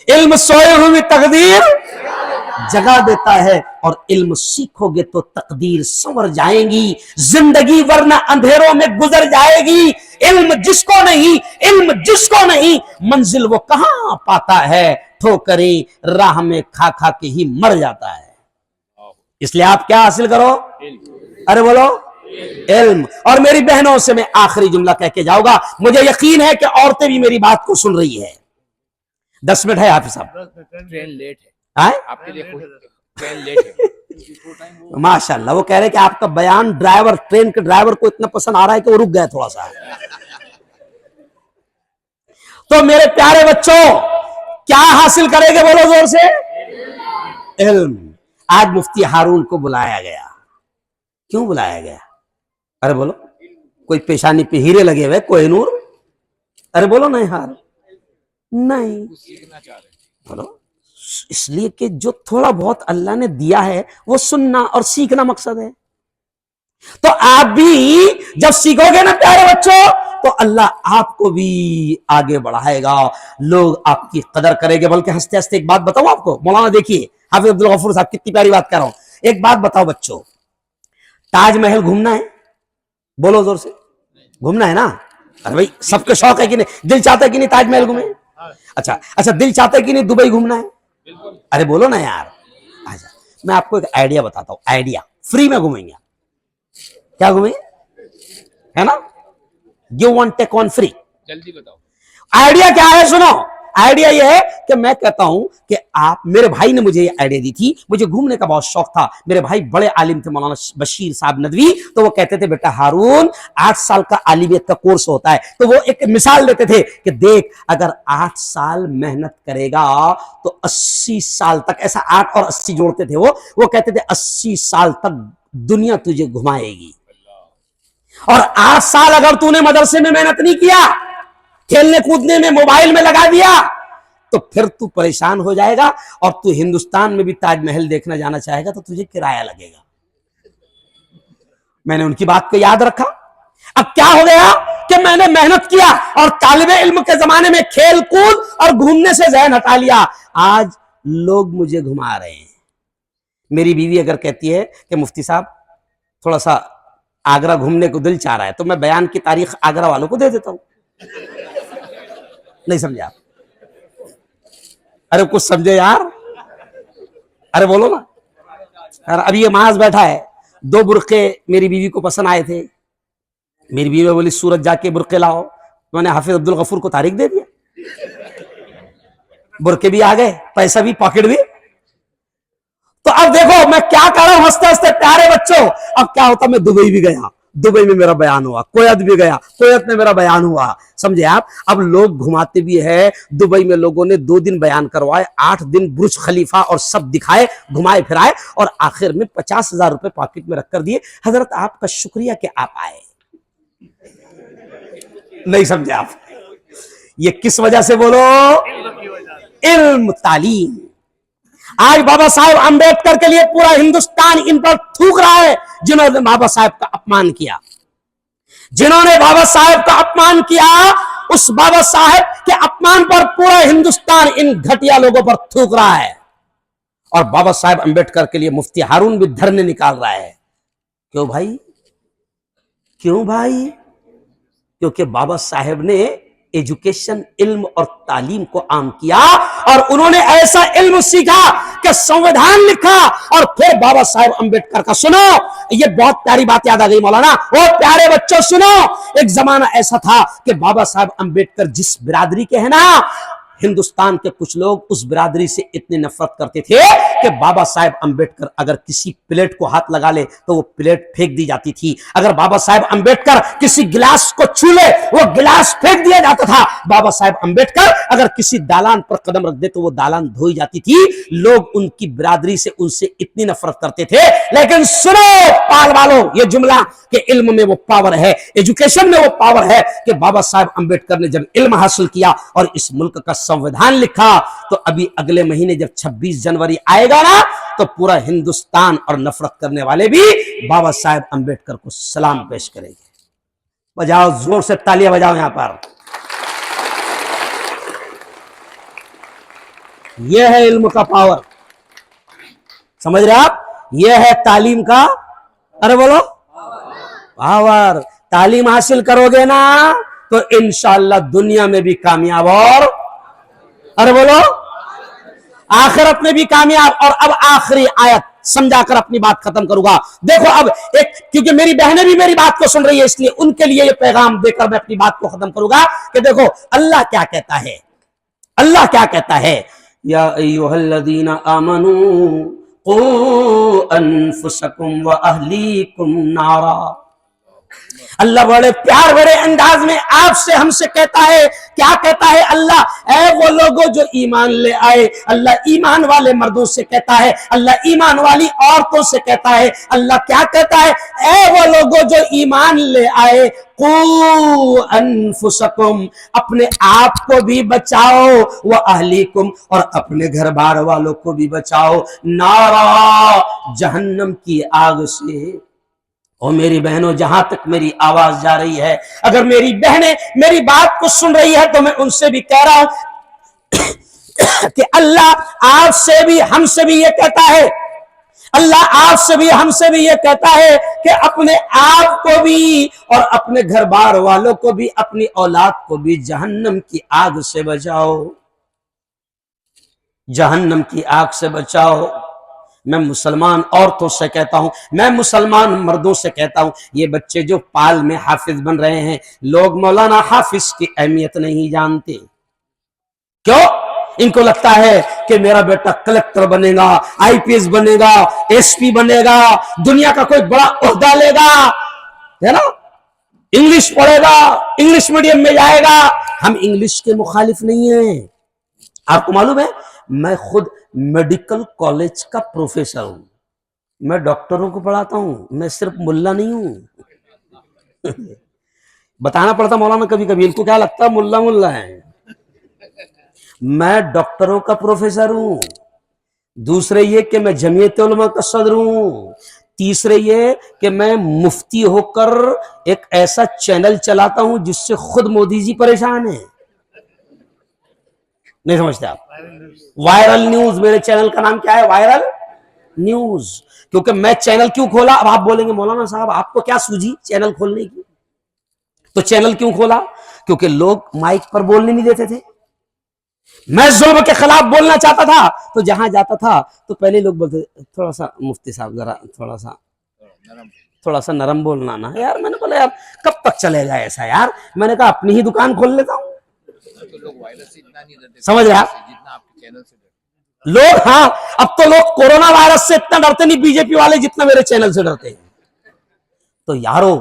علم سوئی ہوئی تقدیر جگا دیتا ہے، اور علم سیکھو گے تو تقدیر سنور جائیں گی، زندگی ورنہ اندھیروں میں گزر جائے گی. علم جس کو نہیں، علم جس کو نہیں، منزل وہ کہاں پاتا ہے، ٹھوکریں راہ میں کھا کھا کے ہی مر جاتا ہے. اس لیے آپ کیا حاصل کرو، ارے بولو علم. اور میری بہنوں سے میں آخری جملہ کہہ کے جاؤں گا، مجھے یقین ہے کہ عورتیں بھی میری بات کو سن رہی ہے. 10 मिनट है हाफिज साहब? ट्रेन लेट है आए आपके लिए, ट्रेन लेट है। माशाल्लाह, वो कह रहे कि आपका बयान ड्राइवर, ट्रेन के ड्राइवर को इतना पसंद आ रहा है कि वो रुक गए थोड़ा सा। तो मेरे प्यारे बच्चों, क्या हासिल करेंगे बोलो जोर से? इल्म। आज मुफ्ती हारून को बुलाया गया, क्यों बुलाया गया? अरे बोलो, कोई पेशानी पे हीरे लगे हुए, कोहिनूर? अरे बोलो नहीं हार, नहीं सीखना चाह रहे हैं। बोलो, इसलिए कि जो थोड़ा बहुत अल्लाह ने दिया है वो सुनना और सीखना मकसद है। तो आप भी जब सीखोगे ना प्यारे बच्चों, तो अल्लाह आपको भी आगे बढ़ाएगा, लोग आपकी कदर करेंगे। बल्कि हंसते हंसते एक बात बताऊं आपको, मौलाना देखिए, हाफिज अब्दुल गफूर साहब कितनी प्यारी बात कर रहा हूं। एक बात बताओ बच्चों, ताजमहल घूमना है? बोलो जोर से, घूमना है ना? अरे भाई सबके शौक है कि नहीं, दिल चाहता है कि नहीं ताजमहल घूमे? अच्छा, दिल चाहता है कि नहीं दुबई घूमना है? अरे बोलो ना यार। अच्छा, मैं आपको एक आइडिया बताता हूं, आइडिया फ्री में घूमेंगे। क्या घूमेंगे? है ना? Give one take one free. जल्दी बताओ आइडिया क्या है? सुनो, आइडिया ये है कि मैं कहता हूं कि आप, मेरे भाई ने मुझे ये आइडिया दी थी, मुझे घूमने का बहुत शौक था। मेरे भाई बड़े आलिम थे, मौलाना बशीर साहब नदवी, तो वो कहते थे बेटा हारून 8 साल का आलिमियत का कोर्स होता है। तो वो एक मिसाल देते थे कि देख, अगर 8 साल मेहनत करेगा तो 80 साल तक, ऐसा 8 और 80 जोड़ते थे वो कहते थे 80 साल तक दुनिया तुझे घुमाएगी। और 8 साल अगर तूने मदरसे में मेहनत नहीं किया, खेलने कूदने में, मोबाइल में लगा दिया, तो फिर तू परेशान हो जाएगा। और तू हिंदुस्तान में भी ताजमहल देखना जाना चाहेगा तो तुझे किराया लगेगा। मैंने उनकी बात को याद रखा। अब क्या हो गया कि मैंने मेहनत किया और तालिबे इल्म के जमाने में खेल कूद और घूमने से ज़हन हटा लिया। आज लोग मुझे घुमा रहे हैं। मेरी बीवी अगर कहती है कि मुफ्ती साहब थोड़ा सा आगरा घूमने को दिल चाह रहा है, तो मैं बयान की तारीख आगरा वालों को दे देता हूं। नहीं समझे आप? अरे कुछ समझे यार, अरे बोलो ना। अरे अभी ये माज बैठा है, 2 बुरके मेरी बीवी को पसंद आए थे। मेरी बीवी बोली सूरत जाके बुरके लाओ, मैंने हाफिज अब्दुल गफूर को तारीख दे दिया, बुरके भी आ गए, पैसा भी, पॉकेट भी। तो अब देखो मैं क्या कर रहा हूं, हंसते हंसते प्यारे बच्चों। अब क्या होता, मैं दुबई भी गया, दुबई में मेरा बयान हुआ, कोयत भी गया, कोयत में मेरा बयान हुआ। समझे आप? अब लोग घुमाते भी है। दुबई में लोगों ने 2 दिन बयान करवाए, 8 दिन बुर्ज खलीफा और सब दिखाए, घुमाए फिराए, और आखिर में 50,000 रुपए पॉकेट में रखकर दिए। हजरत आपका शुक्रिया कि आप आए। नहीं समझे आप? ये किस वजह से बोलो? इल्म, तालीम। आज बाबा साहेब अंबेडकर के लिए पूरा हिंदुस्तान इन पर थूक रहा है, जिन्होंने बाबा साहेब का अपमान किया। जिन्होंने बाबा साहेब का अपमान किया, उस बाबा साहेब के अपमान पर पूरा हिंदुस्तान इन घटिया लोगों पर थूक रहा है। और बाबा साहेब अंबेडकर के लिए मुफ्ती हारून भी धरने निकाल रहा है। क्यों भाई? क्यों भाई? क्योंकि बाबा साहेब ने एजुकेशन, इल्म और तालीम को आम किया, और उन्होंने ऐसा इल्म सीखा कि संविधान लिखा। और फिर बाबा साहेब अंबेडकर का सुनो, ये बहुत प्यारी बात याद आ गई मौलाना। वो प्यारे बच्चों सुनो, एक जमाना ऐसा था कि बाबा साहेब अंबेडकर जिस बिरादरी के हैं ना, हिंदुस्तान के कुछ लोग उस बिरादरी से इतने नफरत करते थे कि बाबा साहेब अंबेडकर अगर किसी प्लेट को हाथ लगा ले तो वो प्लेट फेंक दी जाती थी। अगर बाबा साहेब अंबेडकर किसी गिलास को छू ले, वो गिलास फेंक दिया जाता था। बाबा साहेब अंबेडकर अगर किसी दालान पर कदम रख दे तो वो दालान धोई जाती थी। लोग उनकी बिरादरी से, उनसे इतनी नफरत करते थे। लेकिन सुनो पाल वालों, ये जुमला कि इल्म में वो पावर है, एजुकेशन में वो पावर है, कि बाबा साहेब अंबेडकर ने जब इल्म हासिल किया और इस मुल्क का संविधान लिखा, तो अभी अगले महीने जब 26 जनवरी आएगा ना, तो पूरा हिंदुस्तान और नफरत करने वाले भी बाबा साहेब अंबेडकर को सलाम पेश करेंगे। बजाओ, जोर से तालियां बजाओ यहां पर। यह है इल्म का पावर, समझ रहे आप? यह है तालीम का, अरे बोलो, पावर। तालीम हासिल करोगे ना तो इंशाअल्लाह दुनिया में भी कामयाब, और अरे बोलो आखिरत में भी कामयाब। और अब आखिरी आयत समझाकर अपनी बात खत्म करूंगा। देखो अब एक, क्योंकि मेरी बहनें भी मेरी बात को सुन रही है, इसलिए उनके लिए ये पैगाम देकर मैं अपनी बात को खत्म करूंगा कि देखो अल्लाह क्या कहता है। اللہ کیا کہتا ہے؟ یا ایھا الذین آمنوا قوا انفسکم واہلیکم نارا. اللہ بڑے پیار بڑے انداز میں آپ سے ہم سے کہتا ہے. کیا کہتا ہے اللہ؟ اے وہ لوگوں جو ایمان لے آئے. اللہ ایمان والے مردوں سے کہتا ہے, اللہ ایمان والی عورتوں سے کہتا ہے. اللہ کیا کہتا ہے؟ اے وہ لوگوں جو ایمان لے آئے, قوا انفسکم, اپنے آپ کو بھی بچاؤ, واہلیکم, اور اپنے گھر بار والوں کو بھی بچاؤ, نارا, جہنم کی آگ سے. اور میری بہنوں, جہاں تک میری آواز جا رہی ہے, اگر میری بہنیں میری بات کو سن رہی ہے تو میں ان سے بھی کہہ رہا ہوں کہ اللہ آپ سے بھی ہم سے بھی یہ کہتا ہے, اللہ آپ سے بھی ہم سے بھی یہ کہتا ہے کہ اپنے آپ کو بھی اور اپنے گھر بار والوں کو بھی, اپنی اولاد کو بھی جہنم کی آگ سے بچاؤ, جہنم کی آگ سے بچاؤ. میں مسلمان عورتوں سے کہتا ہوں, میں مسلمان مردوں سے کہتا ہوں, یہ بچے جو پال میں حافظ بن رہے ہیں, لوگ مولانا حافظ کی اہمیت نہیں جانتے. کیوں؟ ان کو لگتا ہے کہ میرا بیٹا کلکٹر بنے گا, آئی پی ایس بنے گا, ایس پی بنے گا, دنیا کا کوئی بڑا عہدہ لے گا, ہے نا, انگلش پڑھے گا, انگلش میڈیم میں جائے گا. ہم انگلش کے مخالف نہیں ہیں. آپ کو معلوم ہے میں خود میڈیکل کالج کا پروفیسر ہوں, میں ڈاکٹروں کو پڑھاتا ہوں, میں صرف ملا نہیں ہوں. بتانا پڑتا مولانا کبھی کبھی, ان کو کیا لگتا ہے ملا ملا ہے. میں ڈاکٹروں کا پروفیسر ہوں. دوسرے یہ کہ میں جمعیت علماء کا صدر ہوں. تیسرے یہ کہ میں مفتی ہو کر ایک ایسا چینل چلاتا ہوں جس سے خود مودی جی پریشان ہیں. نہیں سمجھتے آپ؟ وائرل نیوز, میرے چینل کا نام کیا ہے؟ Viral news. کیونکہ میں چینل کیوں کھولا؟ اب آپ بولیں گے مولانا صاحب آپ کو کیا سوجی چینل کھولنے کی؟ تو چینل کیوں کھولا؟ کیونکہ لوگ مائک پر بولنے نہیں دیتے تھے. میں ظلم کے خلاف بولنا چاہتا تھا تو جہاں جاتا تھا تو پہلے لوگ بولتے تھوڑا سا مفتی صاحب ذرا تھوڑا سا نرم بولنا نا یار. میں نے بولا یار کب تک چلے گا ایسا یار, میں نے کہا اپنی ہی دکان کھول لیتا ہوں. سمجھ رہے آپ لوگ؟ ہاں اب تو لوگ کورونا وائرس سے اتنا ڈرتے نہیں بی جے پی والے جتنا میرے چینل سے ڈرتے ہیں. تو یارو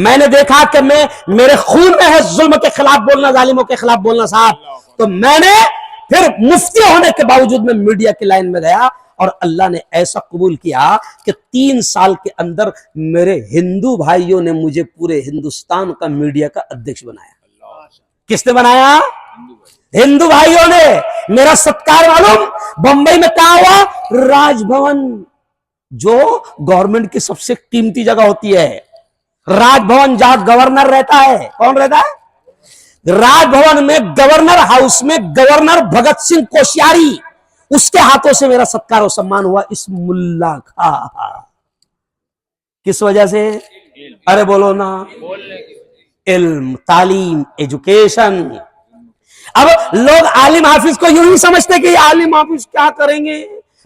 میں نے دیکھا کہ میرے خون میں ہے ظلم کے خلاف بولنا, ظالموں کے خلاف بولنا صاحب. تو میں نے پھر مفتی ہونے کے باوجود میں میڈیا کی لائن میں گیا, اور اللہ نے ایسا قبول کیا کہ 3 سال کے اندر میرے ہندو بھائیوں نے مجھے پورے ہندوستان کا میڈیا کا ادھیکش بنایا. کس نے بنایا؟ ہندو بھائیوں نے. میرا ستکار معلوم بمبئی میں کہاں ہوا؟ راج بھون, جو گورنمنٹ کی سب سے قیمتی جگہ ہوتی ہے. راج بھون جہاں گورنر رہتا ہے, کون رہتا ہے؟ راج بھون میں گورنر ہاؤس میں گورنر بھگت سنگھ کوشیاری, اس کے ہاتھوں سے میرا ستکار و سمان ہوا. اس ملا کا کس وجہ سے؟ ارے بولو نا, علم, تعلیم, ایجوکیشن. اب لوگ عالم حافظ کو یوں ہی سمجھتے کہ یہ عالم حافظ کیا کریں گے.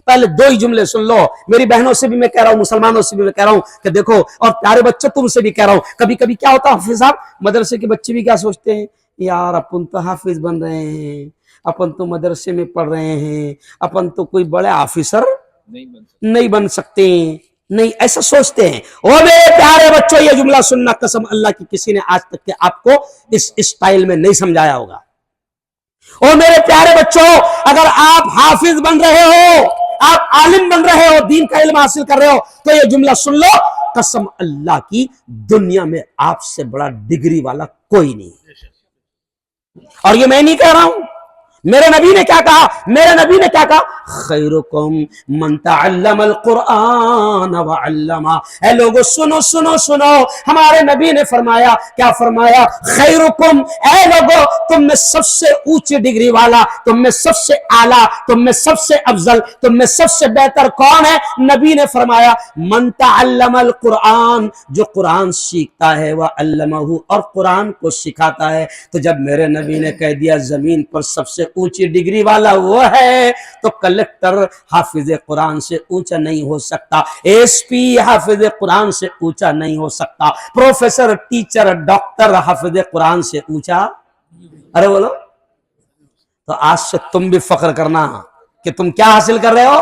پہلے 2 ہی جملے سن لو. میری بہنوں سے بھی میں کہہ رہا ہوں, مسلمانوں سے بھی میں کہہ رہا ہوں کہ دیکھو, اور پیارے بچوں تم سے بھی کہہ رہا ہوں, کبھی کبھی کیا ہوتا ہے حافظ صاحب, مدرسے کے بچے بھی کیا سوچتے ہیں, یار اپن تو حافظ بن رہے ہیں, اپن تو مدرسے میں پڑھ رہے ہیں, اپن تو کوئی بڑے آفیسر نہیں بن سکتے. نہیں, ایسا سوچتے ہیں. او میرے پیارے بچوں, یہ جملہ سننا, قسم اللہ کی کسی نے آج تک کہ آپ کو اس اسٹائل میں نہیں سمجھایا ہوگا. او میرے پیارے بچوں, اگر آپ حافظ بن رہے ہو, آپ عالم بن رہے ہو, دین کا علم حاصل کر رہے ہو, تو یہ جملہ سن لو, قسم اللہ کی دنیا میں آپ سے بڑا ڈگری والا کوئی نہیں. اور یہ میں نہیں کہہ رہا ہوں, میرے نبی نے کیا کہا؟ میرے نبی نے کیا کہا؟ خیرکم من تعلم القرآن وعلمہ. اے لوگو سنو سنو سنو, ہمارے نبی نے فرمایا, کیا فرمایا؟ خیرکم, اے لوگو تم میں سب سے اونچی ڈگری والا, تم میں سب سے اعلیٰ, تم میں سب سے افضل, تم میں سب سے بہتر کون ہے؟ نبی نے فرمایا من تعلم القرآن, جو قرآن سیکھتا ہے, وعلمہ, اور قرآن کو سکھاتا ہے. تو جب میرے نبی نے کہہ دیا زمین پر سب سے اونچی ڈگری والا وہ ہے, تو کلکٹر حافظ قرآن سے اونچا نہیں ہو سکتا, ایس پی حافظ قرآن سے اونچا نہیں ہو سکتا, پروفیسر, ٹیچر, ڈاکٹر حافظ قرآن سے اونچا. ارے بولو. تو آج سے تم بھی فخر کرنا کہ تم کیا حاصل کر رہے ہو؟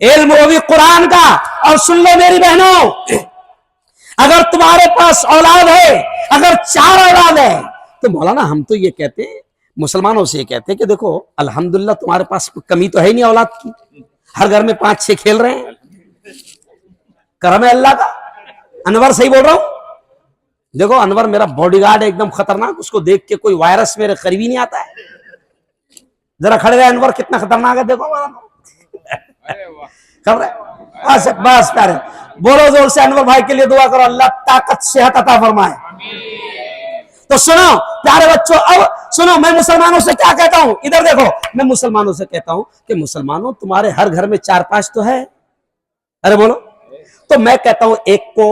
علم، وہ بھی قرآن کا. اور سن لو میری بہنوں، اگر تمہارے پاس اولاد ہے، اگر 4 اولاد ہے، تو مولانا ہم تو یہ کہتے ہیں، مسلمانوں سے یہ کہتے ہیں کہ دیکھو الحمدللہ تمہارے پاس کمی تو ہے نہیں اولاد کی، ہر گھر میں 5-6 کھیل رہے ہیں، کرم ہے اللہ کا. انور صحیح بول رہا ہوں؟ دیکھو انور میرا باڈی گارڈ ہے، ایک دم خطرناک، اس کو دیکھ کے کوئی وائرس میرے قریب ہی نہیں آتا ہے. ذرا کھڑے رہے انور، کتنا خطرناک ہے دیکھو. خبر ہے بس پیارے، بولو زور سے انور بھائی کے لیے دعا کرو، اللہ طاقت صحت عطا فرمائے. تو سنو پیارے بچوں، اب سنو، میں مسلمانوں سے کیا کہتا ہوں، ادھر دیکھو، میں مسلمانوں سے کہتا ہوں کہ مسلمانوں تمہارے ہر گھر میں 4-5 تو ہے. ارے بولو. تو میں کہتا ہوں ایک کو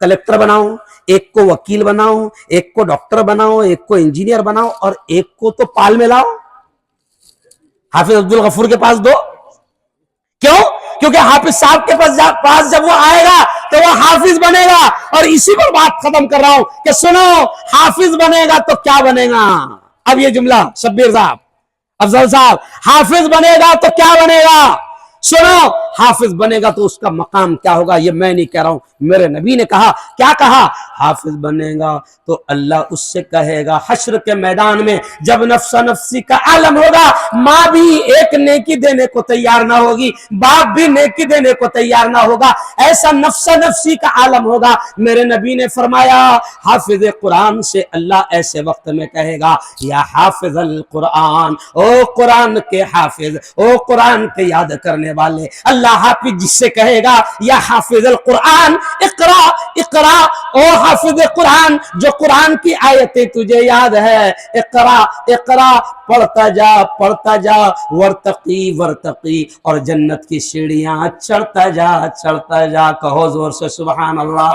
کلیکٹر بناؤ، ایک کو وکیل بناؤ، ایک کو ڈاکٹر بناؤ، ایک کو انجینئر بناؤ، اور ایک کو تو پال میں لاؤ، حافظ عبد الغفور کے پاس دو. کیوں؟ کیونکہ حافظ صاحب کے پاس جب وہ آئے گا تو وہ حافظ بنے گا. اور اسی پر بات ختم کر رہا ہوں کہ سنو، حافظ بنے گا تو کیا بنے گا؟ اب یہ جملہ شبیر صاحب، افضل صاحب، حافظ بنے گا تو کیا بنے گا؟ سنو، حافظ بنے گا تو اس کا مقام کیا ہوگا؟ یہ میں نہیں کہہ رہا ہوں، میرے نبی نے کہا. کیا کہا؟ حافظ بنے گا تو اللہ اس سے کہے گا حشر کے میدان میں جب نفسا نفسی کا عالم ہوگا، ماں بھی ایک نیکی دینے کو تیار نہ ہوگی، باپ بھی نیکی دینے کو تیار نہ ہوگا، ایسا نفسا نفسی کا عالم ہوگا. میرے نبی نے فرمایا حافظ قرآن سے اللہ ایسے وقت میں کہے گا یا حافظ القرآن، او قرآن کے حافظ، او قرآن کے یاد کرنے والے. اللہ حافظ جس سے کہے گا یا حافظ القرآن اقرا اقرا، او حافظ قرآن جو قرآن کی آیتیں تجھے یاد ہے، اقرا اقرا، پڑھتا جا ورتقی ورتقی، اور جنت کی سیڑھیاں چڑھتا جا. کہو زور سے سبحان اللہ.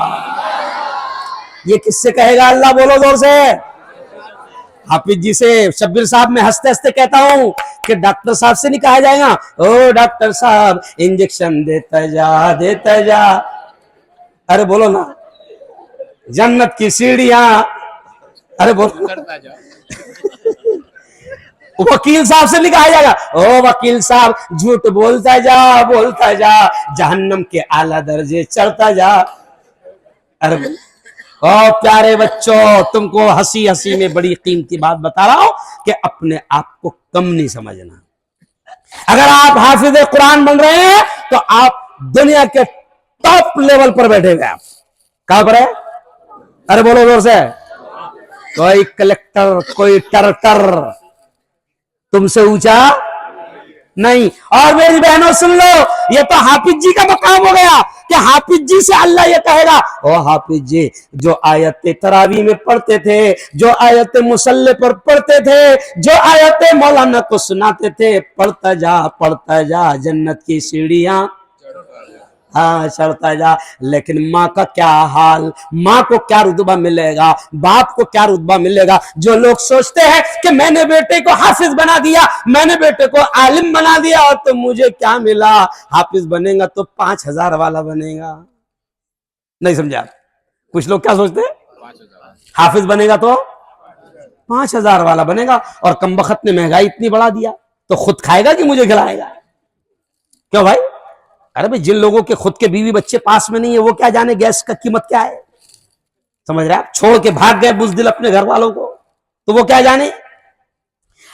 یہ کس سے کہے گا اللہ؟ بولو زور سے. حافظ جی سے. شبیر صاحب میں ہنستے ہنستے کہتا ہوں کہ ڈاکٹر صاحب سے نہیں کہا جائے گا او ڈاکٹر صاحب انجیکشن دیتا جا. ارے بولو نا، جنت کی سیڑھیاں. ارے بولو. وکیل صاحب سے نہیں کہا جائے گا او وکیل صاحب جھوٹ بولتا جا، جہنم کے اعلیٰ درجے چڑھتا جا. ارے پیارے بچوں، تم کو ہنسی ہنسی میں بڑی قیمتی بات بتا رہا ہوں کہ اپنے آپ کو کم نہیں سمجھنا. اگر آپ حافظ قرآن بن رہے ہیں تو آپ دنیا کے ٹاپ لیول پر بیٹھے گئے. آپ کہاں پر ہے؟ ارے بولو زور سے. کوئی کلیکٹر، کوئی ٹرکٹر تم سے اونچا نہیں. اور میری بہنوں سن لو، یہ تو حافظ جی کا مقام ہو گیا کہ حافظ جی سے اللہ یہ کہے گا او حافظ جی جو آیت تراویح میں پڑھتے تھے، جو آیت مصلی پر پڑھتے تھے، جو آیت مولانا کو سناتے تھے، پڑھتا جا جنت کی سیڑھیاں چڑھتا جا. لیکن ماں کا کیا حال؟ ماں کو کیا رتبہ ملے گا؟ باپ کو کیا رتبہ ملے گا؟ جو لوگ سوچتے ہیں کہ میں نے بیٹے کو حافظ بنا دیا، میں نے بیٹے کو عالم بنا دیا اور تو مجھے کیا ملا؟ حافظ بنے گا تو 5000 والا بنے گا. نہیں سمجھا؟ کچھ لوگ کیا سوچتے ہیں؟ حافظ بنے گا تو 5000 والا بنے گا. اور کمبخت نے مہنگائی اتنی بڑھا دیا تو خود کھائے گا کہ مجھے کھلائے گا؟ کیوں بھائی؟ ارے بھائی جن لوگوں کے خود کے بیوی بچے پاس میں نہیں ہے وہ کیا جانے گیس کا قیمت کیا ہے. سمجھ رہے آپ؟ چھوڑ کے بھاگ گئے بزدل اپنے گھر والوں کو تو وہ کیا جانے.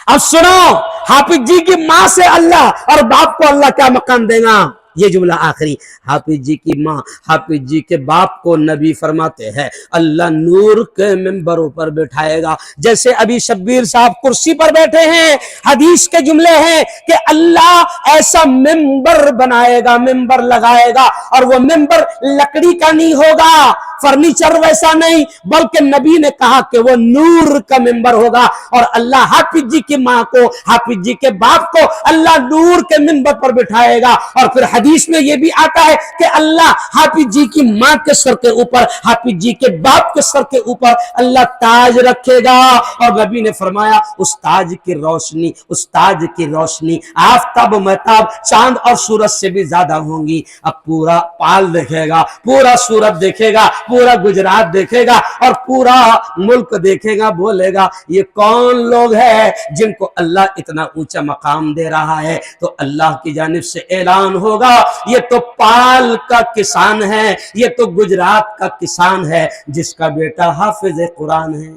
اب سنو، حافظ جی کی ماں سے اللہ اور باپ کو اللہ کیا مقام دے گا؟ یہ جملہ آخری. حافظ جی کی ماں، حافظ جی کے باپ کو نبی فرماتے ہیں اللہ نور کے ممبروں پر بٹھائے گا. جیسے ابھی شبیر صاحب کرسی پر بیٹھے ہیں، حدیث کے جملے ہیں کہ اللہ ایسا ممبر بنائے گا، ممبر لگائے گا، اور وہ ممبر لکڑی کا نہیں ہوگا، فرنیچر ویسا نہیں، بلکہ نبی نے کہا کہ وہ نور کا ممبر ہوگا. اور اللہ حافظ جی کی ماں کو، حافظ جی کے باپ کو اللہ نور کے ممبر پر بٹھائے گا. اور پھر حدیث میں یہ بھی آتا ہے کہ اللہ حافظ جی کی ماں کے سر کے اوپر، حافظ جی کے باپ کے سر کے اوپر اللہ تاج رکھے گا. اور نبی نے فرمایا اس تاج کی روشنی آفتاب و مہتاب، چاند اور سورج سے بھی زیادہ ہوں گی. اب پورا پال دیکھے گا، پورا سورج دیکھے گا، پورا گجرات دیکھے گا اور پورا ملک دیکھے گا، بولے گا یہ کون لوگ ہیں جن کو اللہ اتنا اونچا مقام دے رہا ہے؟ تو اللہ کی جانب سے اعلان ہوگا یہ تو پال کا کسان ہے، یہ تو گجرات کا کسان ہے جس کا بیٹا حافظ قرآن ہے۔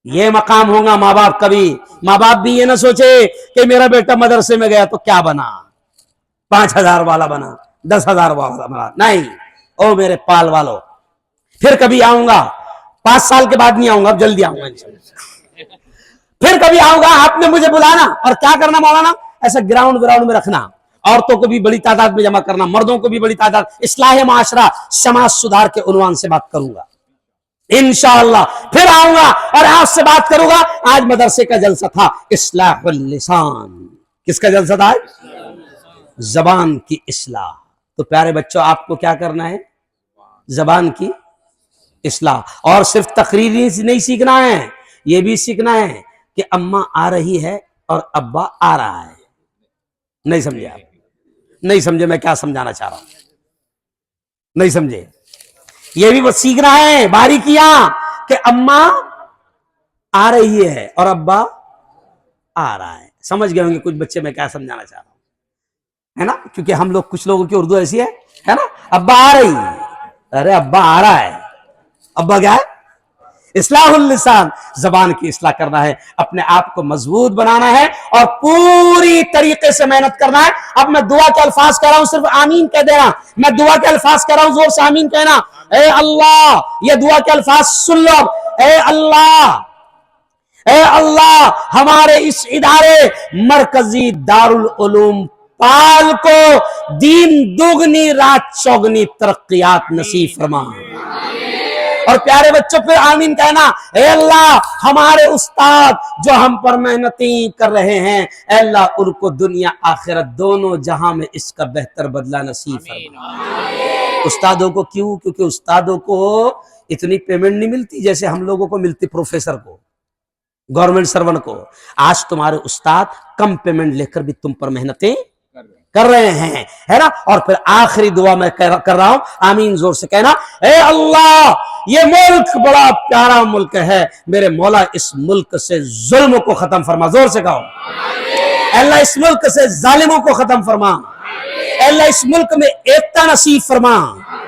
یہ مقام ہوگا ماں باپ کبھی، ماں باپ بھی یہ نہ سوچے کہ میرا بیٹا مدرسے میں گیا تو کیا بنا، 5,000 والا بنا، 10,000 والا بنا، نہیں۔ او میرے پال والو، پھر کبھی آؤں گا، 5 سال کے بعد نہیں آؤں گا، اب جلدی آؤں گا انشاءاللہ۔ پھر کبھی آؤں گا، آپ نے مجھے بلانا اور کیا کرنا مولانا؟ ایسا گراؤنڈ میں رکھنا، عورتوں کو بھی بڑی تعداد میں جمع کرنا، مردوں کو بھی بڑی تعداد، اصلاح معاشرہ، سماج سدھار کے عنوان سے بات کروں گا انشاءاللہ۔ پھر آؤں گا اور آپ سے بات کروں گا۔ آج مدرسے کا جلسہ تھا اصلاح اللسان، کس کا جلسہ تھا؟ زبان کی اصلاح۔ تو پیارے بچوں، آپ کو کیا کرنا ہے؟ زبان کی اصلاح۔ اور صرف تقریری نہیں سیکھنا ہے، یہ بھی سیکھنا ہے کہ اماں آ رہی ہے اور ابا آ رہا ہے۔ نہیں سمجھے آپ؟ نہیں سمجھے میں کیا سمجھانا چاہ رہا ہوں؟ نہیں سمجھے؟ یہ بھی وہ سیکھنا ہے باریکیاں کہ اماں آ رہی ہے اور ابا آ رہا ہے۔ سمجھ گئے ہوں گے کچھ بچے میں کیا سمجھانا چاہ رہا ہوں، ہے نا؟ کیونکہ ہم لوگ کچھ لوگوں کی اردو ایسی ہے نا، ابا آ رہی ہے، ارے ابا آ رہا ہے، ابا کیا ہے؟ اصلاح اللسان، زبان کی اصلاح کرنا ہے، اپنے آپ کو مضبوط بنانا ہے اور پوری طریقے سے محنت کرنا ہے۔ اب میں دعا کے الفاظ کہہ رہا ہوں، صرف آمین کہہ دینا۔ میں دعا کے الفاظ کہہ رہا ہوں، زور سے آمین کہنا۔ اے اللہ، یہ دعا کے الفاظ سن لو۔ اے اللہ، اے اللہ، ہمارے اس ادارے مرکزی دارالعلوم پال کو دین دوگنی رات چوگنی ترقیات نصیب فرما۔ اور پیارے بچوں پھر آمین کہنا۔ اے اللہ، ہمارے استاد جو ہم پر محنتیں کر رہے ہیں، اے اللہ ان کو دنیا آخرت دونوں جہاں میں اس کا بہتر بدلہ نصیب فرما۔ استادوں کو کیوں؟ کیونکہ استادوں کو اتنی پیمنٹ نہیں ملتی جیسے ہم لوگوں کو ملتی پروفیسر کو، گورنمنٹ سرون کو۔ آج تمہارے استاد کم پیمنٹ لے کر بھی تم پر محنتیں کر رہے ہیں، ہے نا؟ اور پھر آخری دعا میں کر رہا ہوں، آمین زور سے کہنا۔ اے اللہ، یہ ملک بڑا پیارا ملک ہے، میرے مولا اس ملک سے ظلم کو ختم فرما، زور سے کہو۔ اے اللہ اس ملک سے ظالموں کو ختم فرما، اے اللہ اس ملک میں ایکتا نصیب فرما،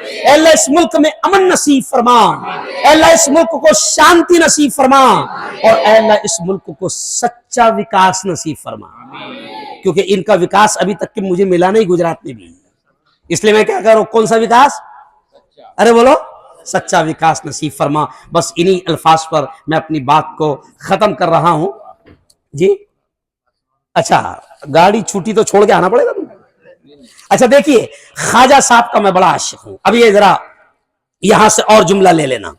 اے اللہ اس ملک میں امن نصیب فرما، اے اللہ اس ملک کو شانتی نصیب فرما، اور اے اللہ اس ملک کو سچا وکاس نصیب فرما۔ کیونکہ ان کا وکاس ابھی تک کہ مجھے ملا نہیں گجرات میں بھی، اس لیے میں کیا کہہ رہا ہوں، کون سا وکاس؟ ارے بولو، سچا وکاس نصیب فرما۔ بس انہی الفاظ پر میں اپنی بات کو ختم کر رہا ہوں۔ جی اچھا، گاڑی چھوٹی تو چھوڑ کے آنا پڑے گا تم۔ اچھا دیکھیے، خواجہ صاحب کا میں بڑا عاشق ہوں۔ اب یہ ذرا یہاں سے اور جملہ لے لینا۔